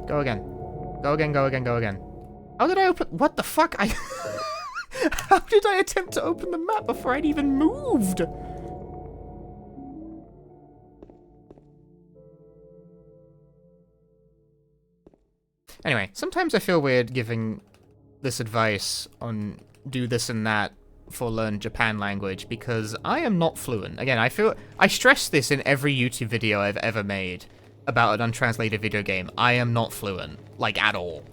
Go again. Go again, go again, go again. How did I open... What the fuck? How did I attempt to open the map before I'd even moved? Anyway, sometimes I feel weird giving this advice on do this and that for learn Japan language because I am not fluent. Again, I stress this in every YouTube video I've ever made about an untranslated video game. I am not fluent, like at all.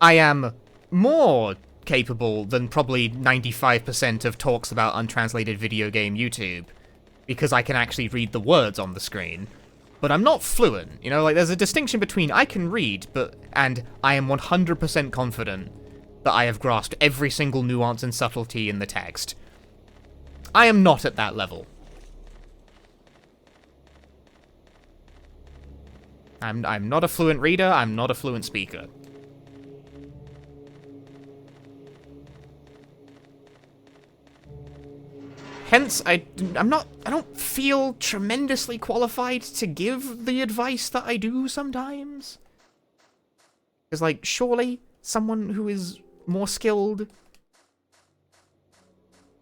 I am more capable than probably 95% of talks about untranslated video game YouTube because I can actually read the words on the screen. But I'm not fluent, you know, like there's a distinction between I can read, and I am 100% confident that I have grasped every single nuance and subtlety in the text. I am not at that level. I'm not a fluent reader, I'm not a fluent speaker. Hence, I don't feel tremendously qualified to give the advice that I do sometimes. Because, like, surely someone who is more skilled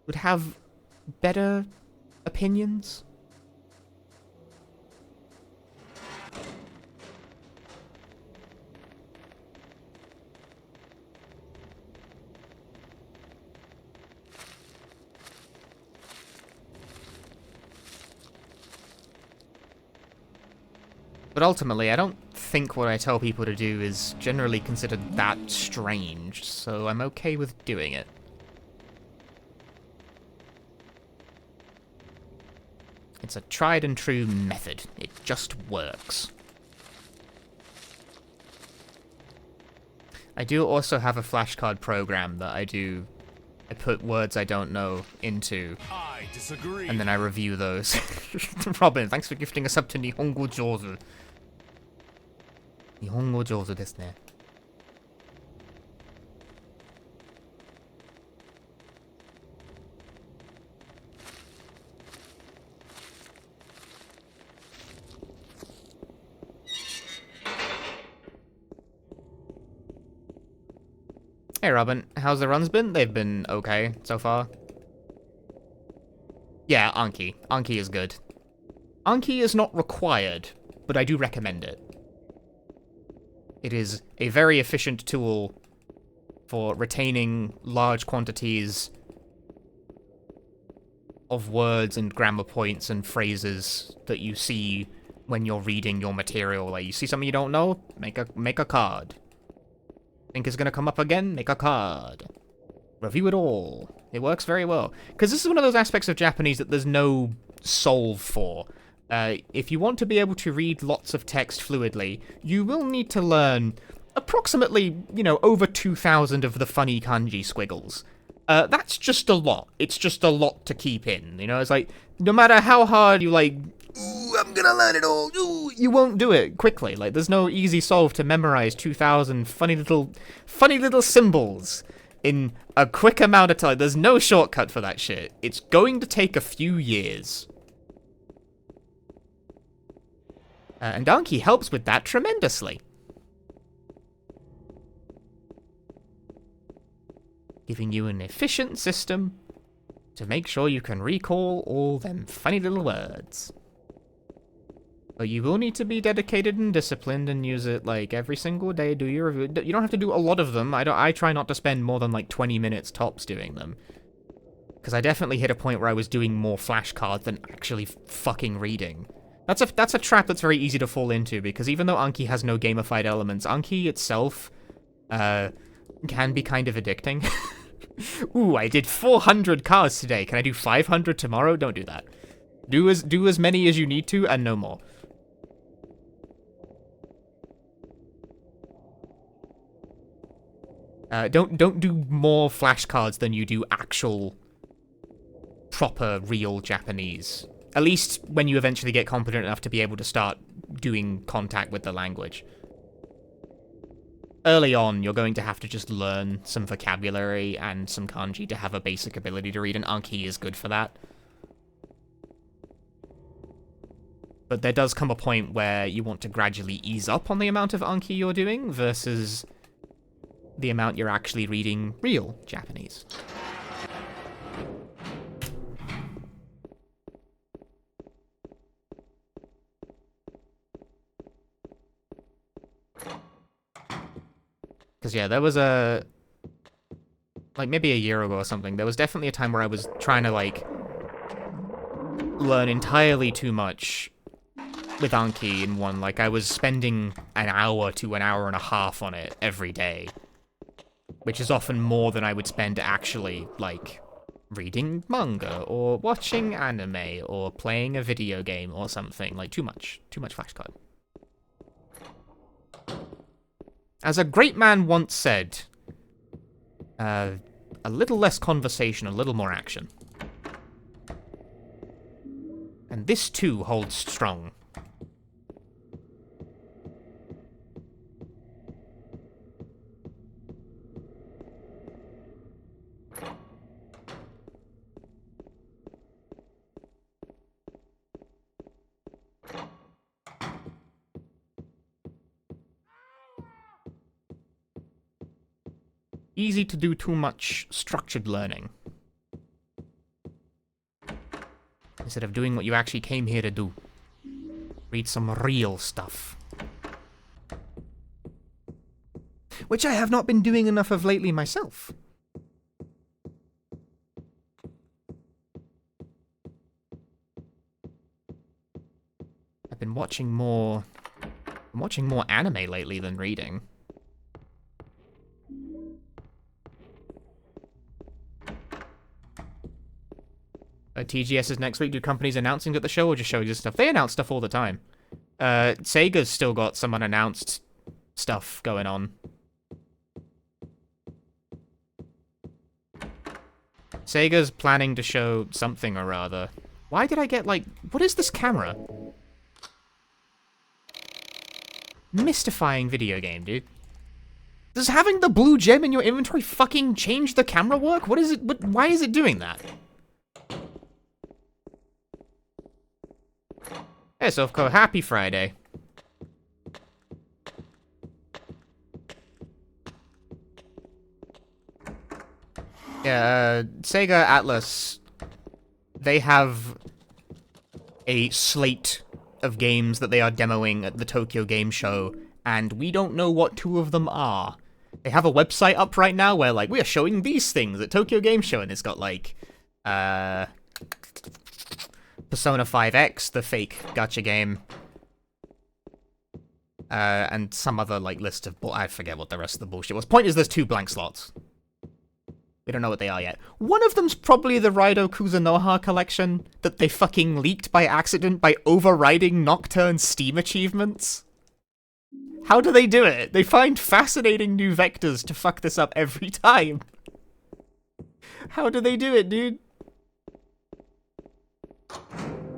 would have better opinions. But ultimately, I don't think what I tell people to do is generally considered that strange, so I'm okay with doing it. It's a tried and true method. It just works. I do also have a flashcard program that I put words I don't know into. I disagree. And then I review those. Robin, thanks for gifting us up to Nihongo Jozu. Nihongo Jozu desu ne. Hey Robin, how's the runs been? They've been okay so far. Yeah, Anki. Anki is good. Anki is not required, but I do recommend it. It is a very efficient tool for retaining large quantities of words and grammar points and phrases that you see when you're reading your material. Like, you see something you don't know? Make a card. Think it's gonna come up again? Make a card. Review it all. It works very well. Because this is one of those aspects of Japanese that there's no solve for. If you want to be able to read lots of text fluidly, you will need to learn approximately, you know, over 2,000 of the funny kanji squiggles. That's just a lot. It's just a lot to keep in, you know? It's like, no matter how hard you, like, ooh, I'm gonna learn it all, ooh, you won't do it quickly. Like, there's no easy solve to memorize 2,000 funny little symbols in a quick amount of time. There's no shortcut for that shit. It's going to take a few years. And Anki helps with that tremendously. Giving you an efficient system to make sure you can recall all them funny little words. But you will need to be dedicated and disciplined and use it, like, every single day, do your review. You don't have to do a lot of them. I try not to spend more than, like, 20 minutes tops doing them. Because I definitely hit a point where I was doing more flashcards than actually fucking reading. That's a trap that's very easy to fall into, because even though Anki has no gamified elements, Anki itself can be kind of addicting. Ooh, I did 400 cards today. Can I do 500 tomorrow? Don't do that. Do as many as you need to, and no more. Don't do more flashcards than you do actual proper real Japanese. At least when you eventually get competent enough to be able to start doing contact with the language. Early on, you're going to have to just learn some vocabulary and some kanji to have a basic ability to read, and Anki is good for that. But there does come a point where you want to gradually ease up on the amount of Anki you're doing versus the amount you're actually reading real Japanese. Because, yeah, there was like, maybe a year ago or something, there was definitely a time where I was trying to, like, learn entirely too much with Anki in one. Like, I was spending an hour to an hour and a half on it every day. Which is often more than I would spend actually, like, reading manga, or watching anime, or playing a video game or something. Like, too much flashcard. As a great man once said, a little less conversation, a little more action. And this too holds strong. Easy to do too much structured learning. Instead of doing what you actually came here to do. Read some real stuff. Which I have not been doing enough of lately myself. I've been watching more... I'm watching more anime lately than reading. TGS is next week. Do companies announcing at the show or just showing us stuff? They announce stuff all the time. Sega's still got some unannounced stuff going on. Sega's planning to show something or other. Why did I get, like... What is this camera? Mystifying video game, dude. Does having the blue gem in your inventory fucking change the camera work? What is it? Why is it doing that? Hey, Sofco, happy Friday. Yeah, Sega Atlas, they have a slate of games that they are demoing at the Tokyo Game Show, and we don't know what two of them are. They have a website up right now where, like, we are showing these things at Tokyo Game Show, and it's got, like, Persona 5X, the fake gacha game, and some other, like, list of... I forget what the rest of the bullshit was. Point is, there's 2 blank slots. We don't know what they are yet. One of them's probably the Raido Kuzunoha collection that they fucking leaked by accident by overriding Nocturne Steam achievements. How do they do it? They find fascinating new vectors to fuck this up every time. How do they do it, dude?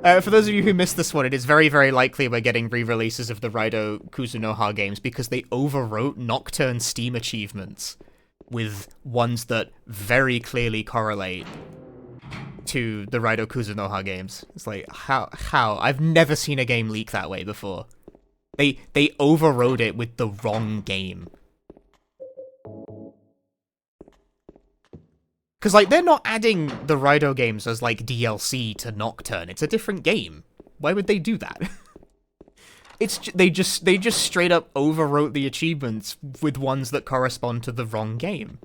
For those of you who missed this one, it is very, very likely we're getting re-releases of the Raido Kuzunoha games because they overwrote Nocturne Steam achievements with ones that very clearly correlate to the Raido Kuzunoha games. It's like, how? I've never seen a game leak that way before. They overrode it with the wrong game. Because, like, they're not adding the Raido games as, like, DLC to Nocturne. It's a different game. Why would they do that? They just straight up overwrote the achievements with ones that correspond to the wrong game.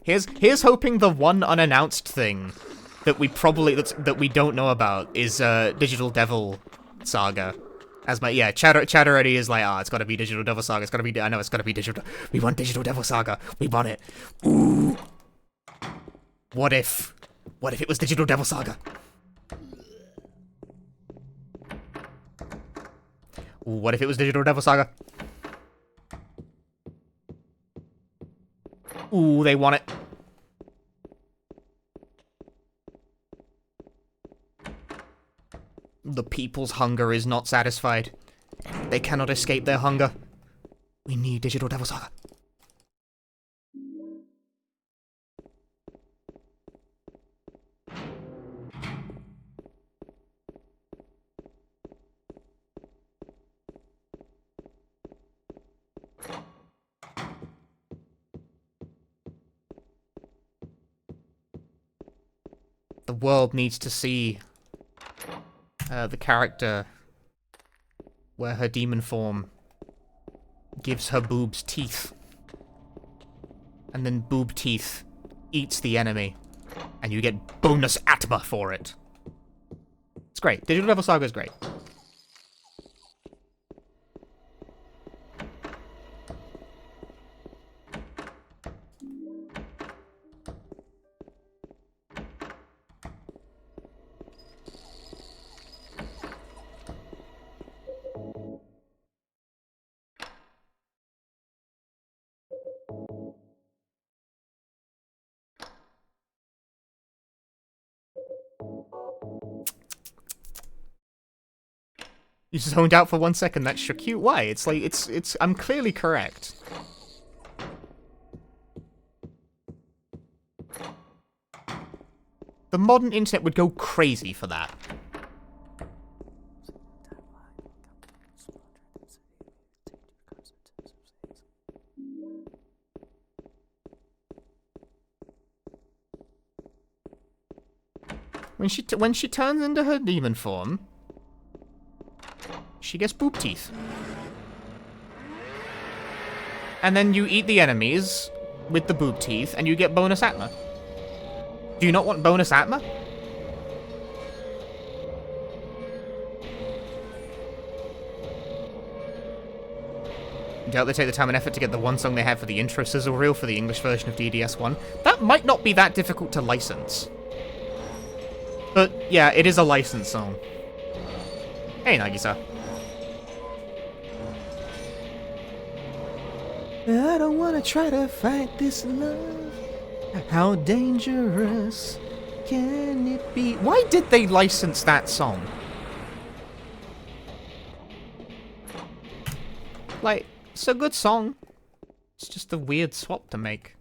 Here's hoping the one unannounced thing that we don't know about is Digital Devil Saga. As my chat already is like, it's gotta be Digital Devil Saga. It's gotta be. I know it's gotta be Digital. We want Digital Devil Saga. We want it. Ooh. What if it was Digital Devil Saga? What if it was Digital Devil Saga? Ooh, they want it. The people's hunger is not satisfied. They cannot escape their hunger. We need Digital Devil Saga. The world needs to see the character where her demon form gives her boobs teeth. And then boob teeth eats the enemy. And you get bonus Atma for it. It's great. Digital Devil Saga is great. You zoned out for 1 second, that's so cute. Why? It's like, I'm clearly correct. The modern internet would go crazy for that. When she turns into her demon form, she gets boob teeth. And then you eat the enemies with the boob teeth, and you get bonus Atma. Do you not want bonus Atma? Doubt they take the time and effort to get the one song they had for the intro sizzle reel for the English version of DDS1. That might not be that difficult to license. But, yeah, it is a licensed song. Hey, Nagisa. I don't wanna try to fight this love. How dangerous can it be? Why did they license that song? Like, it's a good song. It's just a weird swap to make.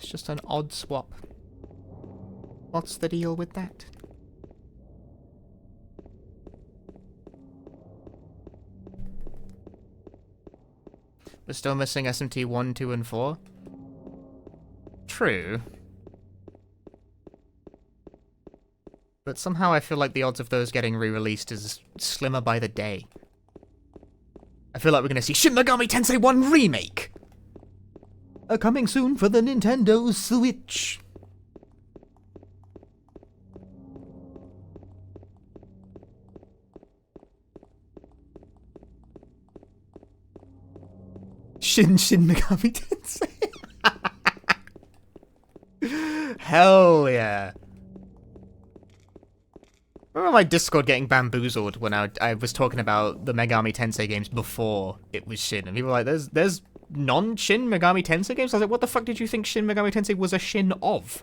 It's just an odd swap. What's the deal with that? We're still missing SMT 1, 2, and 4? True. But somehow I feel like the odds of those getting re-released is slimmer by the day. I feel like we're gonna see Shin Megami Tensei 1 Remake! Coming soon for the Nintendo Switch. Shin Megami Tensei. Hell yeah. I remember my Discord getting bamboozled when I was talking about the Megami Tensei games before it was Shin, and people were like, there's non-Shin Megami Tensei games? I was like, what the fuck did you think Shin Megami Tensei was a Shin of?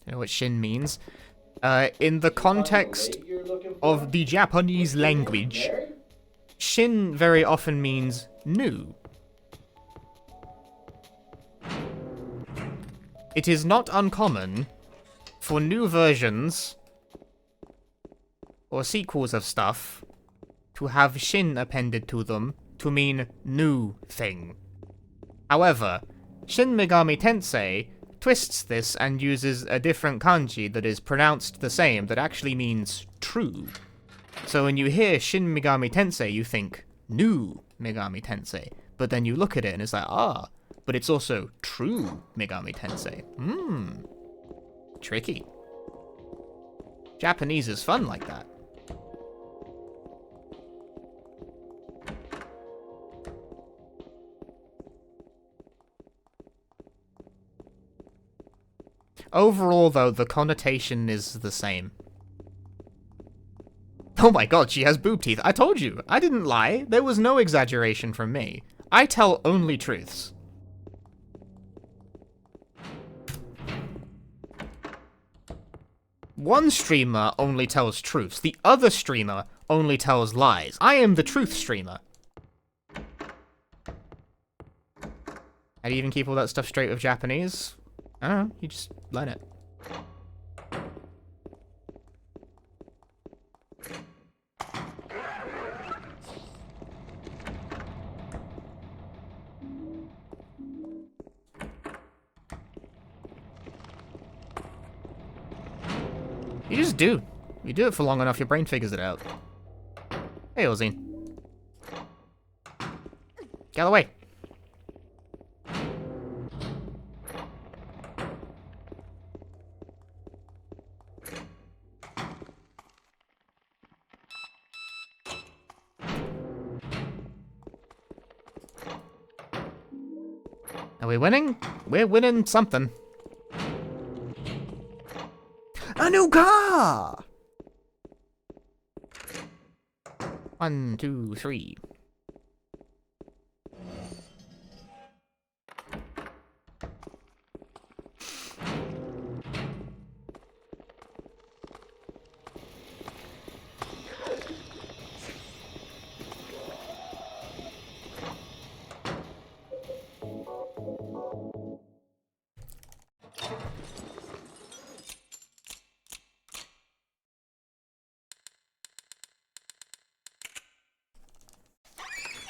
You know what Shin means? In the context of the Japanese language, Shin very often means new. It is not uncommon for new versions or sequels of stuff to have Shin appended to them to mean new thing. However, Shin Megami Tensei twists this and uses a different kanji that is pronounced the same that actually means true. So when you hear Shin Megami Tensei, you think new Megami Tensei. But then you look at it and it's like, ah, but it's also true Megami Tensei. Tricky. Japanese is fun like that. Overall, though, the connotation is the same. Oh my god, she has boob teeth. I told you. I didn't lie. There was no exaggeration from me. I tell only truths. One streamer only tells truths. The other streamer only tells lies. I am the truth streamer. How do you even keep all that stuff straight with Japanese? I don't know. You just learn it. You just do. You do it for long enough, your brain figures it out. Hey, Ozine. Get away. Are we winning? We're winning something. A new car! 1, 2, 3.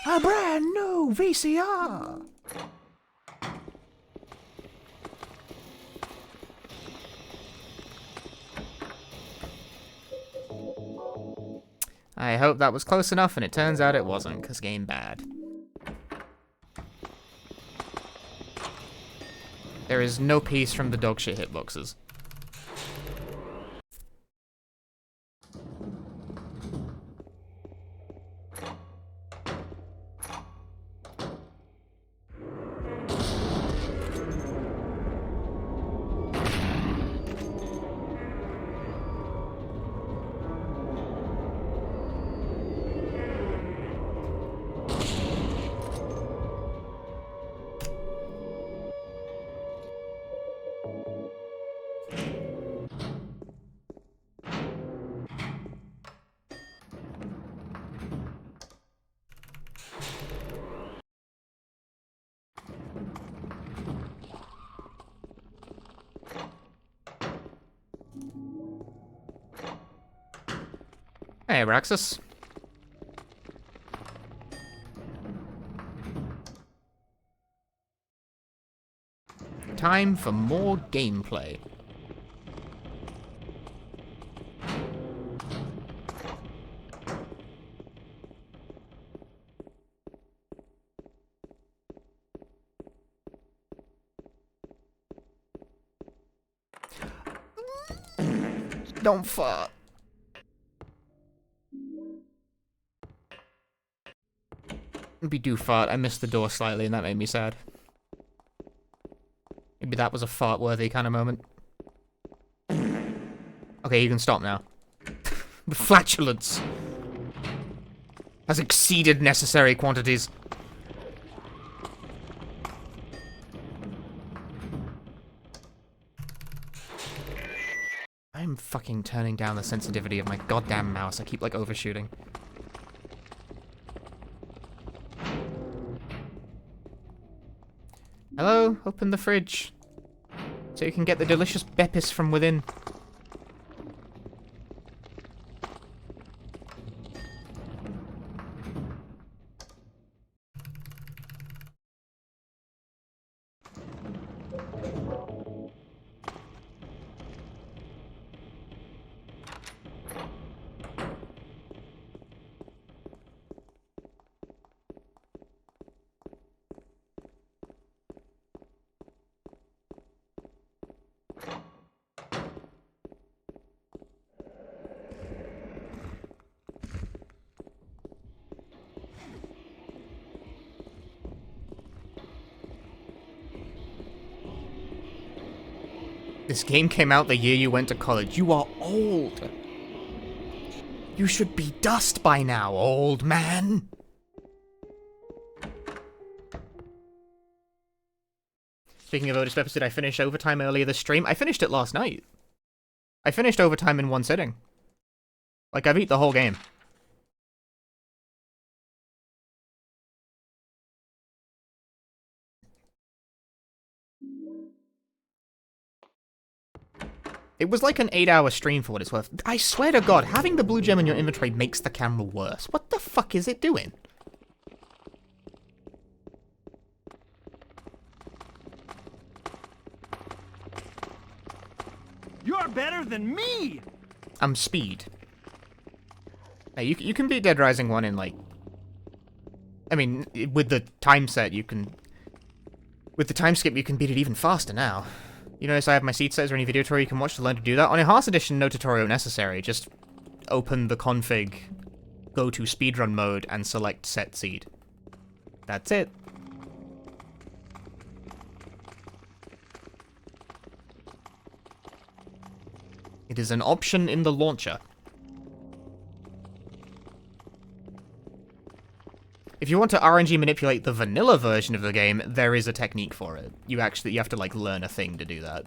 A brand new VCR! I hope that was close enough, and it turns out it wasn't, because game bad. There is no peace from the dogshit hitboxes. Hey, Raxus. Time for more gameplay. Don't fart. Maybe do fart. I missed the door slightly and that made me sad. Maybe that was a fart-worthy kind of moment. Okay, you can stop now. The flatulence has exceeded necessary quantities. I'm fucking turning down the sensitivity of my goddamn mouse. I keep, like, overshooting. Hello? Open the fridge. So you can get the delicious Beppis from within. This game came out the year you went to college. You are old. You should be dust by now, old man. Speaking of Otis Peppers, did I finish Overtime earlier this stream? I finished it last night. I finished Overtime in one sitting. Like, I beat the whole game. It was like an 8-hour stream for what it's worth. I swear to God, having the blue gem in your inventory makes the camera worse. What the fuck is it doing? You're better than me! I'm Speed. Hey, you can beat Dead Rising 1 in, like... I mean, with the time set, you can... With the time skip, you can beat it even faster now. You notice I have my seed set. Is there any video tutorial you can watch to learn to do that? On Enhanced Edition, no tutorial necessary. Just open the config, go to speedrun mode, and select set seed. That's it. It is an option in the launcher. If you want to RNG manipulate the vanilla version of the game, there is a technique for it. You have to, like, learn a thing to do that.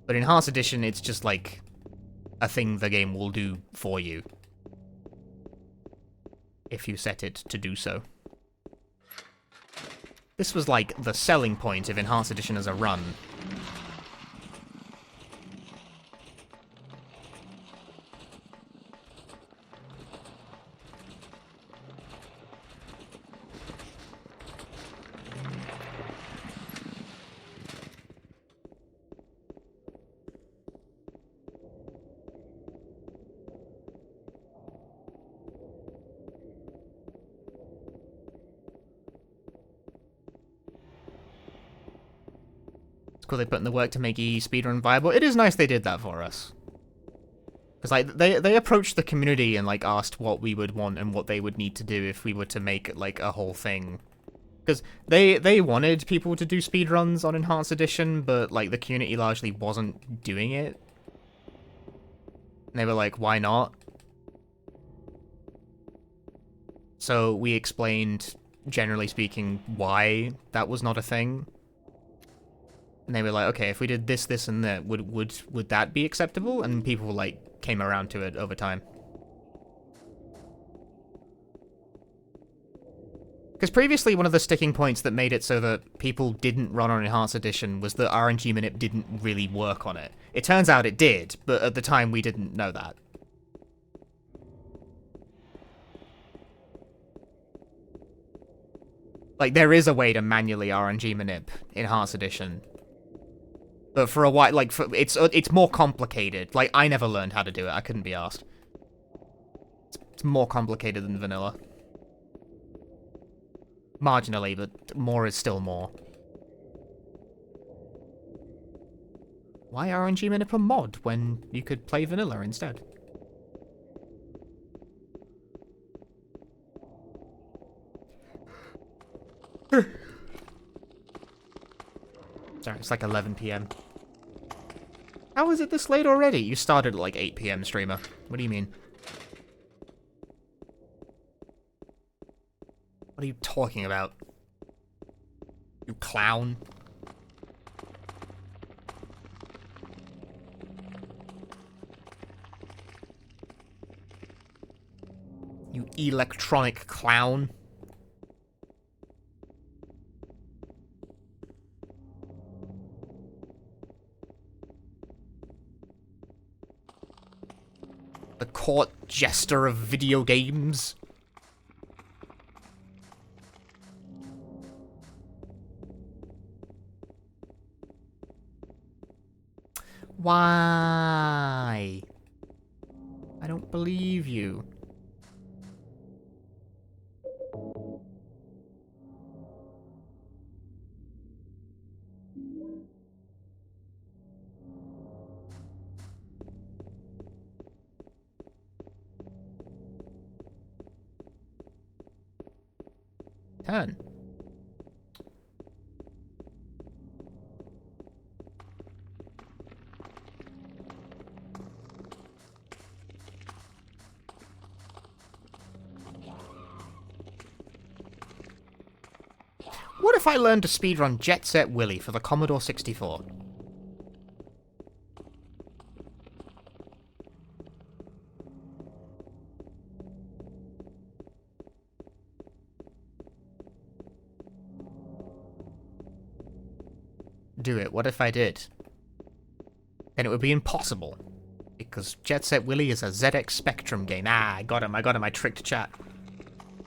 But in Enhanced Edition, it's just, like, a thing the game will do for you. If you set it to do so. This was, like, the selling point of Enhanced Edition as a run. Cool, they put in the work to make speedrun viable. It is nice they did that for us. Because, like, they approached the community and, like, asked what we would want and what they would need to do if we were to make, like, a whole thing. Because they wanted people to do speedruns on Enhanced Edition, but, like, the community largely wasn't doing it. And they were like, why not? So we explained, generally speaking, why that was not a thing. And they were like, okay, if we did this, this, and that, would that be acceptable? And people, like, came around to it over time. Because previously, one of the sticking points that made it so that people didn't run on Enhanced Edition was that RNG Manip didn't really work on it. It turns out it did, but at the time we didn't know that. Like, there is a way to manually RNG Manip Enhanced Edition. But for a while, like, it's more complicated. Like, I never learned how to do it. I couldn't be asked. It's more complicated than vanilla. Marginally, but more is still more. Why RNG Manip a mod when you could play vanilla instead? Sorry, it's like 11 PM. How is it this late already? You started at like 8 PM, streamer. What do you mean? What are you talking about? You clown. You electronic clown. The court jester of video games. Why? I don't believe you. Turn. What if I learned to speedrun Jet Set Willy for the Commodore 64? do it. What if I did? Then it would be impossible. Because Jet Set Willy is a ZX Spectrum game. Ah, I got him. I tricked chat.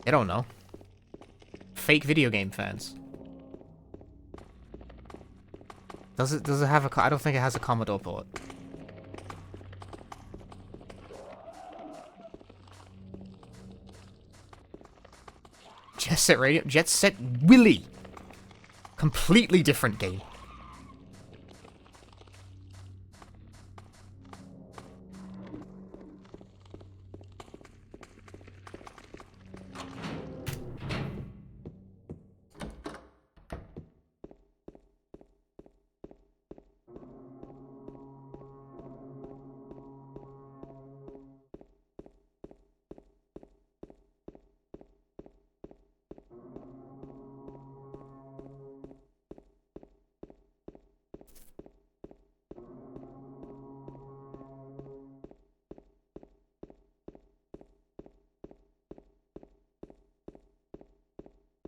They don't know. Fake video game fans. Does it have a... I don't think it has a Commodore port. Jet Set Radio... Jet Set Willy! Completely different game.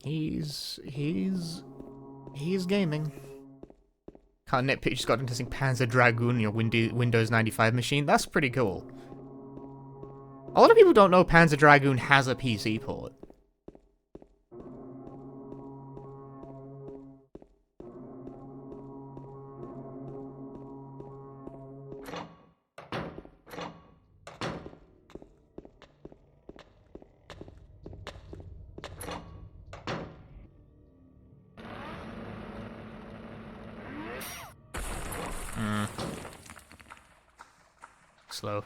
He's gaming. Can't nitpick, just got into Panzer Dragoon on your Windows 95 machine. That's pretty cool. A lot of people don't know Panzer Dragoon has a PC port. Slow.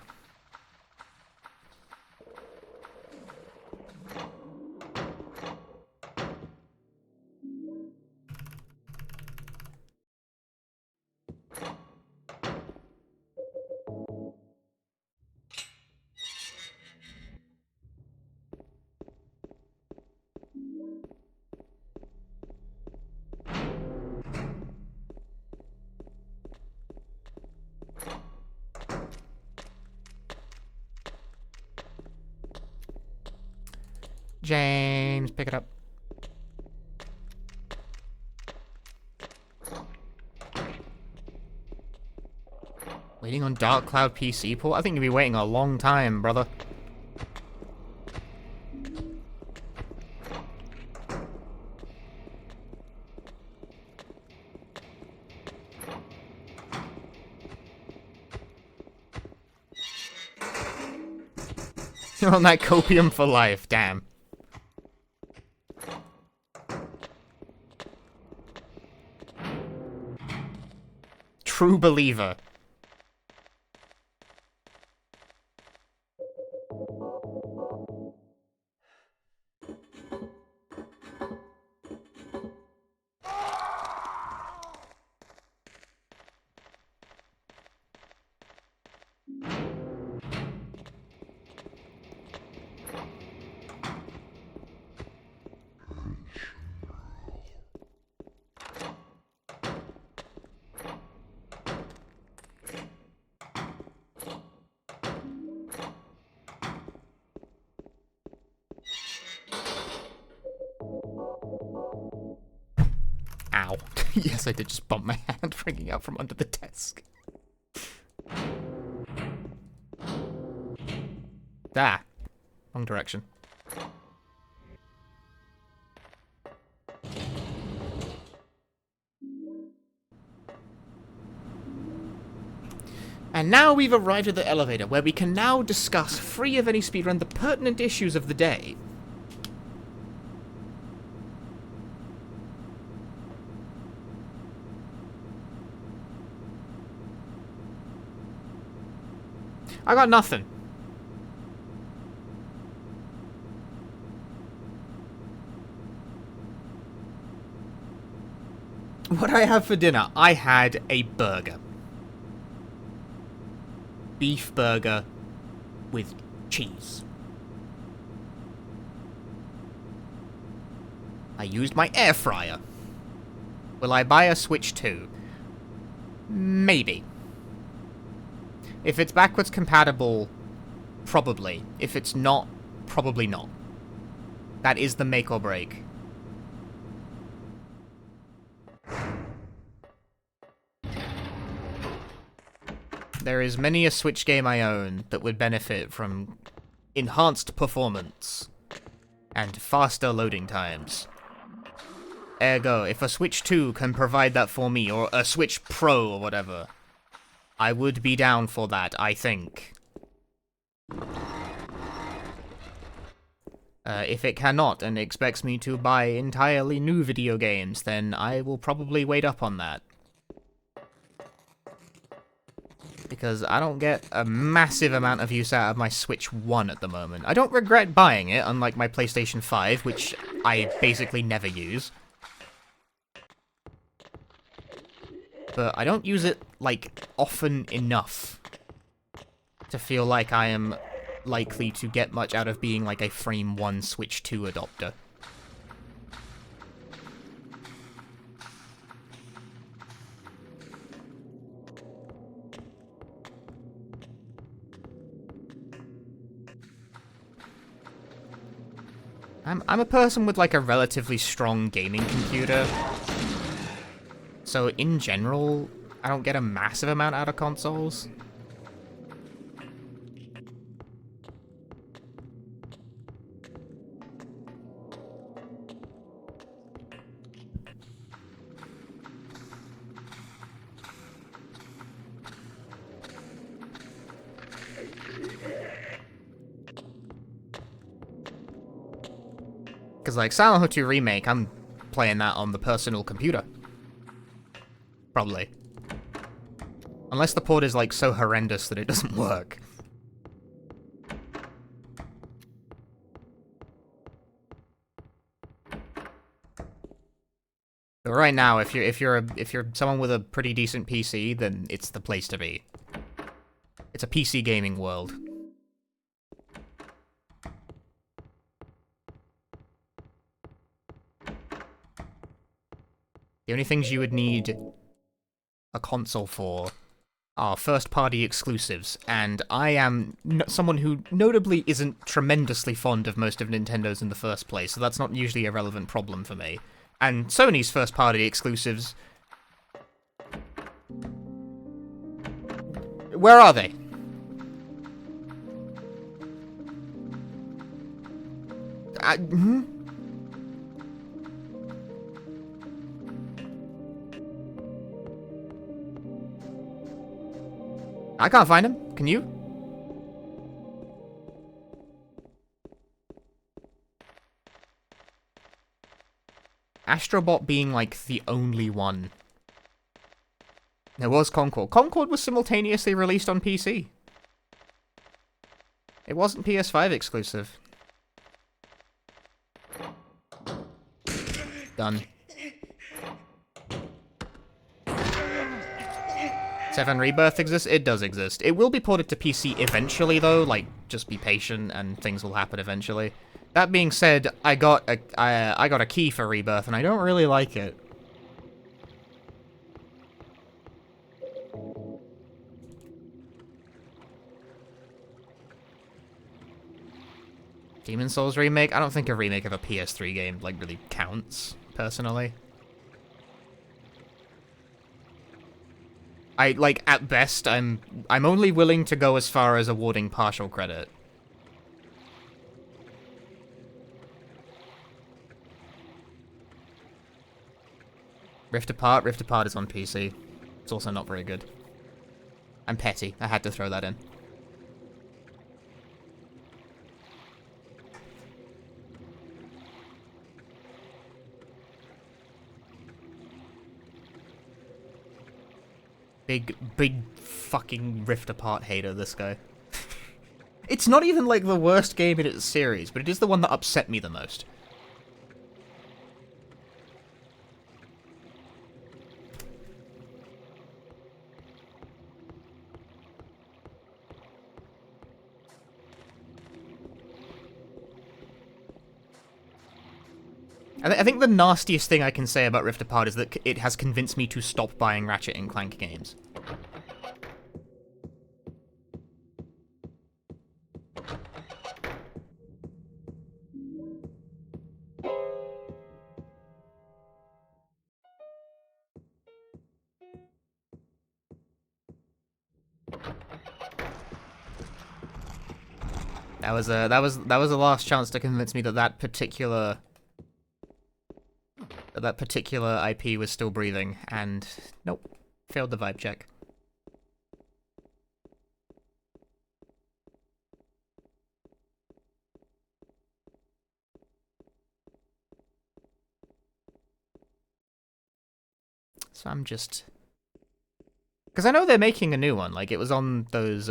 James, pick it up. Waiting on Dark Cloud PC port? I think you'll be waiting a long time, brother. You're on that copium for life, damn. True believer. Ow. Yes, I did just bump my hand bringing out from under the desk. Ah. Wrong direction. And now we've arrived at the elevator, where we can now discuss, free of any speedrun, the pertinent issues of the day. I got nothing. What I have for dinner? I had a burger. Beef burger with cheese. I used my air fryer. Will I buy a Switch 2? Maybe. If it's backwards compatible, probably. If it's not, probably not. That is the make or break. There is many a Switch game I own that would benefit from enhanced performance and faster loading times. Ergo, if a Switch 2 can provide that for me, or a Switch Pro or whatever, I would be down for that, I think. If it cannot and expects me to buy entirely new video games, then I will probably wait up on that. Because I don't get a massive amount of use out of my Switch 1 at the moment. I don't regret buying it, unlike my PlayStation 5, which I basically never use. But I don't use it, like, often enough to feel like I am likely to get much out of being like a Frame 1 Switch 2 adopter. I'm a person with like a relatively strong gaming computer, so in general, I don't get a massive amount out of consoles. Because, like, Silent Hill 2 Remake, I'm playing that on the personal computer. Probably. Unless the port is, like, so horrendous that it doesn't work. But right now, if you're someone with a pretty decent PC, then it's the place to be. It's a PC gaming world. The only things you would need a console for are first-party exclusives, and I am someone who notably isn't tremendously fond of most of Nintendo's in the first place, so that's not usually a relevant problem for me. And Sony's first-party exclusives... Where are they? I can't find him. Can you? Astrobot being, like, the only one. There was Concord. Concord was simultaneously released on PC. It wasn't PS5 exclusive. Done. 7 Rebirth exists? It does exist. It will be ported to PC eventually, though. Like, just be patient, and things will happen eventually. That being said, I got a key for Rebirth, and I don't really like it. Demon's Souls remake? I don't think a remake of a PS3 game, like, really counts, personally. Like, at best, I'm only willing to go as far as awarding partial credit. Rift Apart? Rift Apart is on PC. It's also not very good. I'm petty. I had to throw that in. Big fucking Rift Apart hater, this guy. It's not even, like, the worst game in its series, but it is the one that upset me the most. I think the nastiest thing I can say about Rift Apart is that it has convinced me to stop buying Ratchet and Clank games. That was the last chance to convince me that that particular IP was still breathing, and nope, failed the vibe check. So I'm just... Because I know they're making a new one, like, it was on those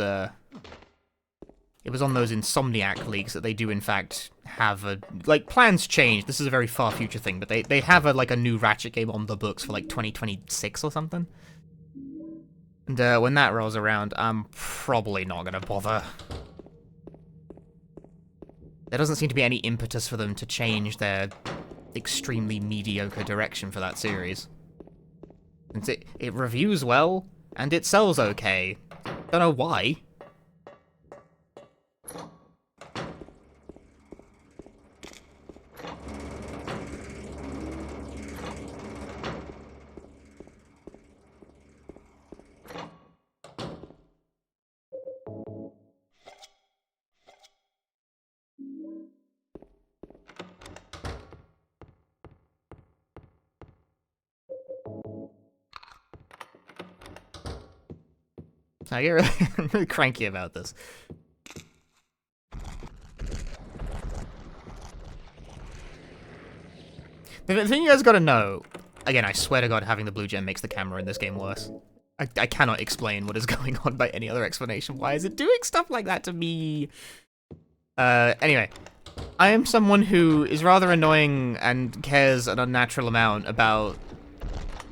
Insomniac leaks that they do, in fact, have a... Like, plans change, this is a very far future thing, but they have, a new Ratchet game on the books for, like, 2026 or something. And, when that rolls around, I'm probably not gonna bother. There doesn't seem to be any impetus for them to change their extremely mediocre direction for that series. And it reviews well, and it sells okay. Don't know why. I get really cranky about this. The thing you guys gotta know, again, I swear to God, having the blue gem makes the camera in this game worse. I cannot explain what is going on by any other explanation. Why is it doing stuff like that to me? Anyway. I am someone who is rather annoying and cares an unnatural amount about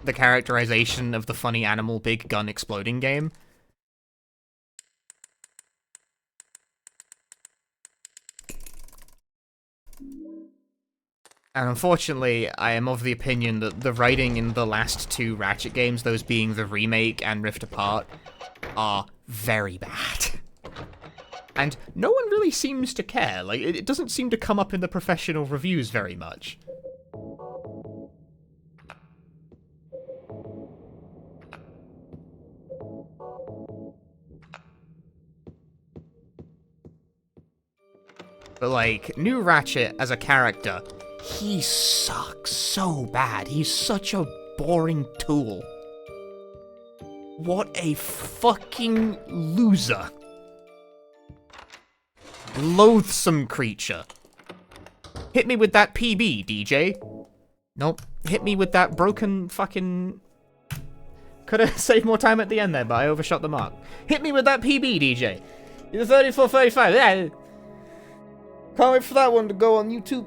the characterization of the funny animal big gun exploding game. And unfortunately, I am of the opinion that the writing in the last two Ratchet games, those being the remake and Rift Apart, are very bad. And no one really seems to care. Like, it doesn't seem to come up in the professional reviews very much. But, like, new Ratchet as a character, he sucks so bad. He's such a boring tool. What a fucking loser. Loathsome creature. Hit me with that PB, DJ. Nope. Hit me with that broken fucking... Could have saved more time at the end there, but I overshot the mark. Hit me with that PB, DJ. You're 34-35. Yeah. Can't wait for that one to go on YouTube.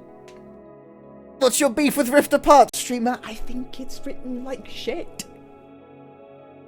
What's your beef with Rift Apart, streamer? I think it's written like shit.